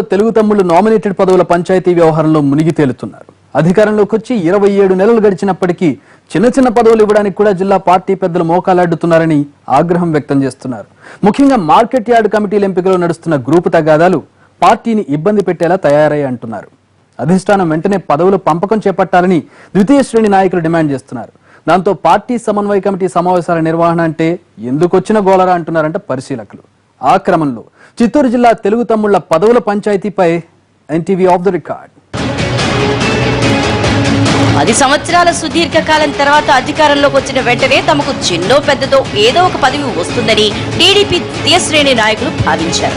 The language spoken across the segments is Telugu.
తెలుగు తమ్ముళ్లు నామినేటెడ్ పదవుల పంచాయతీ వ్యవహారంలో మునిగి తేలుతున్నారు. అధికారంలోకి వచ్చి 27 నెలలు గడిచినప్పటికీ చిన్న చిన్న పదవులు ఇవ్వడానికి కూడా జిల్లా పార్టీ పెద్దలు మోకాలాడుతున్నారని ఆగ్రహం వ్యక్తం చేస్తున్నారు. ముఖ్యంగా మార్కెట్ యార్డ్ కమిటీల ఎంపికలో నడుస్తున్న గ్రూపు తగాదాలు పార్టీని ఇబ్బంది పెట్టేలా తయారయ్యాయి అంటున్నారు. అధిష్టానం వెంటనే పదవుల పంపకం చేపట్టాలని ద్వితీయ శ్రేణి నాయకులు డిమాండ్ చేస్తున్నారు. దాంతో పార్టీ సమన్వయ కమిటీ సమావేశాల నిర్వహణ అంటే ఎందుకొచ్చిన గోలరా అంటున్నారంట పరిశీలకులు. ఆ క్రమంలో చిత్తూరు జిల్లా తెలుగు తమ్ముళ్ల పదవుల పంచాయతీపై ఎన్టీవీ ఆఫ్ ద రికార్డ్. 10 సంవత్సరాల సుదీర్ఘ కాలం తర్వాత అధికారంలోకి వచ్చిన వెంటనే తమకు చిన్నో పెద్దదో ఏదో ఒక పదవి వస్తుందని టీడీపీ ద్వితీయ శ్రేణి నాయకులు భావించారు.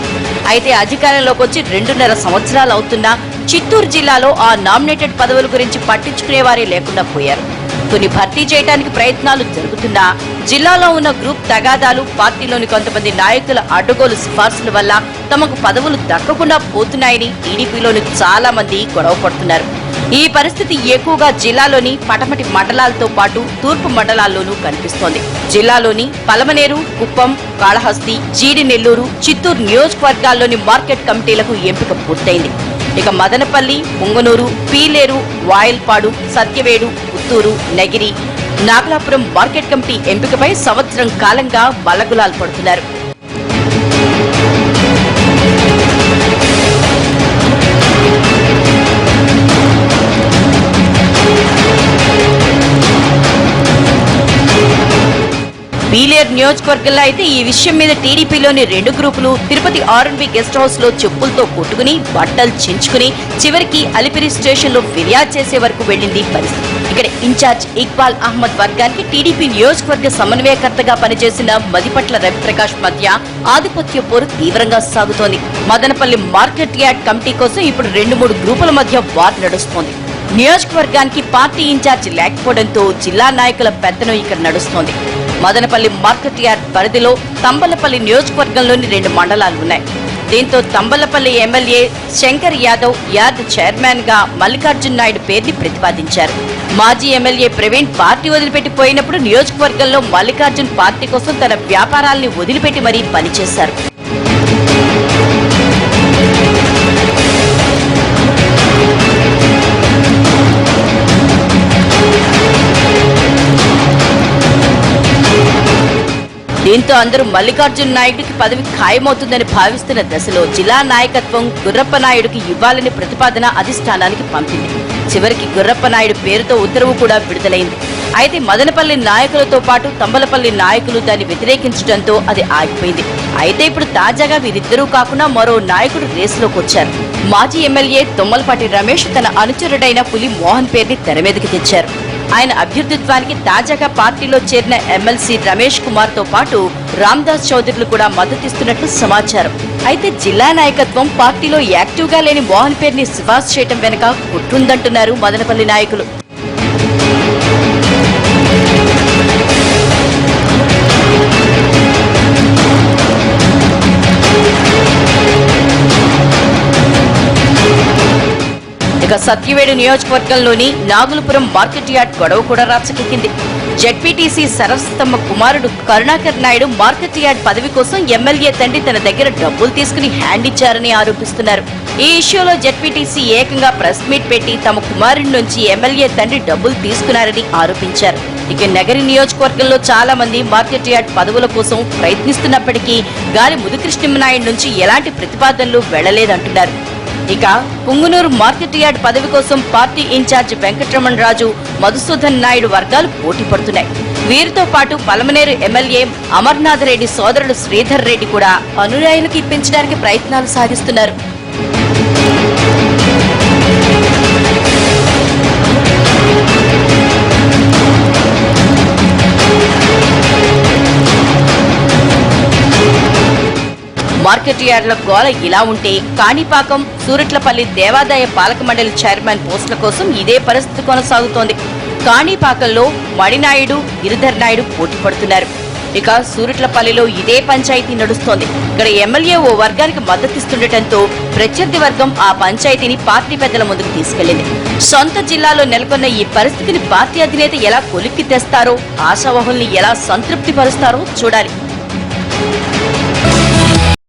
అయితే అధికారంలోకి వచ్చి 2.5 సంవత్సరాలు అవుతున్నా చిత్తూరు జిల్లాలో ఆ నామినేటెడ్ పదవుల గురించి పట్టించుకునేవారే లేకుండా పోయారు. కొన్ని భర్తీ చేయడానికి ప్రయత్నాలు జరుగుతున్నా జిల్లాలో ఉన్న గ్రూప్ తగాదాలు, పార్టీలోని కొంతమంది నాయకుల అడ్డగోలు సిఫార్సుల వల్ల తమకు పదవులు దక్కకుండా పోతున్నాయని టీడీపీలోని చాలా మంది గొడవ పడుతున్నారు. ఈ పరిస్థితి ఎక్కువగా జిల్లాలోని పటమటి మండలాలతో పాటు తూర్పు మండలాల్లోనూ కనిపిస్తోంది. జిల్లాలోని పలమనేరు, కుప్పం, కాళహస్తి, జీడి నెల్లూరు, చిత్తూరు నియోజకవర్గాల్లోని మార్కెట్ కమిటీలకు ఎంపిక పూర్తయింది. ఇక మదనపల్లి, పొంగనూరు, పీలేరు, వాయల్పాడు, సత్యవేడు, పుత్తూరు, నగిరి, నాగలాపురం మార్కెట్ కమిటీ ఎంపికపై సంవత్సరం కాలంగా బల్లగులాలు పడుతున్నారు. పీలేరు నియోజకవర్గంలో అయితే ఈ విషయం మీద టీడీపీలోని 2 గ్రూపులు తిరుపతి ఆర్ఎన్బి గెస్ట్ హౌస్ లో చెప్పులతో కొట్టుకుని బట్టలు చించుకుని చివరికి అలిపిరి స్టేషన్ లో ఫిర్యాదు చేసే వరకు వెళ్లింది పరిస్థితి. ఇక్కడ ఇన్ఛార్జ్ ఇక్బాల్ అహ్మద్ వర్గానికి టీడీపీ నియోజకవర్గ సమన్వయకర్తగా పనిచేసిన మదిపట్ల రవిప్రకాష్ మధ్య ఆధిపత్య పోరు తీవ్రంగా సాగుతోంది. మదనపల్లి మార్కెట్ యార్డ్ కమిటీ కోసం ఇప్పుడు 2-3 గ్రూపుల మధ్య వార్ నడుస్తోంది. నియోజకవర్గానికి పార్టీ ఇన్ఛార్జ్ లేకపోవడంతో జిల్లా నాయకుల పెత్తనం ఇక్కడ నడుస్తోంది. మదనపల్లి మార్కెట్ యార్డ్ పరిధిలో తంబలపల్లి నియోజకవర్గంలోని 2 మండలాలు ఉన్నాయి. దీంతో Thamballapalle MLA Shankar Yadav yard chairman గా మల్లికార్జున్ నాయుడు పేరుని ప్రతిపాదించారు. మాజీ ఎమ్మెల్యే ప్రవీణ్ పార్టీ వదిలిపెట్టిపోయినప్పుడు నియోజకవర్గంలో మల్లికార్జున్ పార్టీ కోసం తన వ్యాపారాల్ని వదిలిపెట్టి మరీ పనిచేశారు. దీంతో అందరూ మల్లికార్జున్ నాయుడికి పదవి ఖాయమవుతుందని భావిస్తున్న దశలో జిల్లా నాయకత్వం గుర్రప్ప నాయుడుకి ఇవ్వాలని ప్రతిపాదన అధిష్టానానికి పంపింది. చివరికి గుర్రప్ప నాయుడు పేరుతో ఉత్తర్వు కూడా విడుదలైంది. అయితే మదనపల్లి నాయకులతో పాటు తంబలపల్లి నాయకులు దాన్ని వ్యతిరేకించడంతో అది ఆగిపోయింది. అయితే ఇప్పుడు తాజాగా వీరిద్దరూ కాకుండా మరో నాయకుడు రేసులోకి వచ్చారు. మాజీ ఎమ్మెల్యే తుమ్మలపాటి రమేష్ తన అనుచరుడైన పులి మోహన్ పేరుని తెరమీదకి తెచ్చారు. ఆయన అభ్యర్థిత్వానికి తాజాగా పార్టీలో చేరిన ఎమ్మెల్సీ రమేష్ కుమార్ తో పాటు రామ్దాస్ చౌదరులు కూడా మద్దతిస్తున్నట్లు సమాచారం. అయితే జిల్లా నాయకత్వం పార్టీలో యాక్టివ్ గా లేని మోహన్ పేరుని సిఫార్సు చేయడం వెనుక కుట్రుందంటున్నారు మదనపల్లి నాయకులు. ఇక సత్యవేడు నియోజకవర్గంలోని నాగులపురం మార్కెట్ యార్డ్ గొడవ కూడా రాచకెక్కింది. జెడ్పీటీసీ సరస్వతమ్మ కుమారుడు కరుణాకర్ నాయుడు మార్కెట్ యార్డ్ పదవి కోసం ఎమ్మెల్యే తండ్రి తన దగ్గర డబ్బులు తీసుకుని హ్యాండ్ ఇచ్చారని ఆరోపిస్తున్నారు. ఈ ఇష్యూలో జెడ్పీటీసీ ఏకంగా ప్రెస్ మీట్ పెట్టి తమ కుమారుడి నుంచి ఎమ్మెల్యే తండ్రి డబ్బులు తీసుకున్నారని ఆరోపించారు. ఇక నగరి నియోజకవర్గంలో చాలా మంది మార్కెట్ యార్డ్ పదవుల కోసం ప్రయత్నిస్తున్నప్పటికీ గాలి ముదుకృష్ణనాయుడు నుంచి ఎలాంటి ప్రతిపాదనలు వెళ్లలేదంటున్నారు. ఇక పుంగునూరు మార్కెట్ యార్డ్ పదవి కోసం పార్టీ ఇన్ఛార్జ్ వెంకటరమణ రాజు, మధుసూదన్ నాయుడు వర్గాలు పోటీ పడుతున్నాయి. వీరితో పాటు పలమనేరు ఎమ్మెల్యే అమర్నాథ్ రెడ్డి సోదరుడు శ్రీధర్ రెడ్డి కూడా అనుయాయులకు ఇప్పించడానికి ప్రయత్నాలు సాగిస్తున్నారు. మార్కెట్ యార్డ్ల గోల ఇలా ఉంటే కాణిపాకం, సూరట్లపల్లి దేవాదాయ పాలక మండలి చైర్మన్ పోస్టుల కోసం ఇదే పరిస్థితి కొనసాగుతోంది. కాణిపాకంలో మణినాయుడు, గిరిధర్ నాయుడు పోటీ పడుతున్నారు. ఇక సూరట్లపల్లిలో ఇదే పంచాయతీ నడుస్తోంది. ఇక్కడ ఎమ్మెల్యే ఓ వర్గానికి మద్దతిస్తుండటంతో ప్రత్యర్థి వర్గం ఆ పంచాయతీని పార్టీ పెద్దల ముందుకు తీసుకెళ్లింది. సొంత జిల్లాలో నెలకొన్న ఈ పరిస్థితిని పార్టీ అధినేత ఎలా కొలిక్కి తెస్తారో, ఆశావహుల్ని ఎలా సంతృప్తి పరుస్తారో చూడాలి.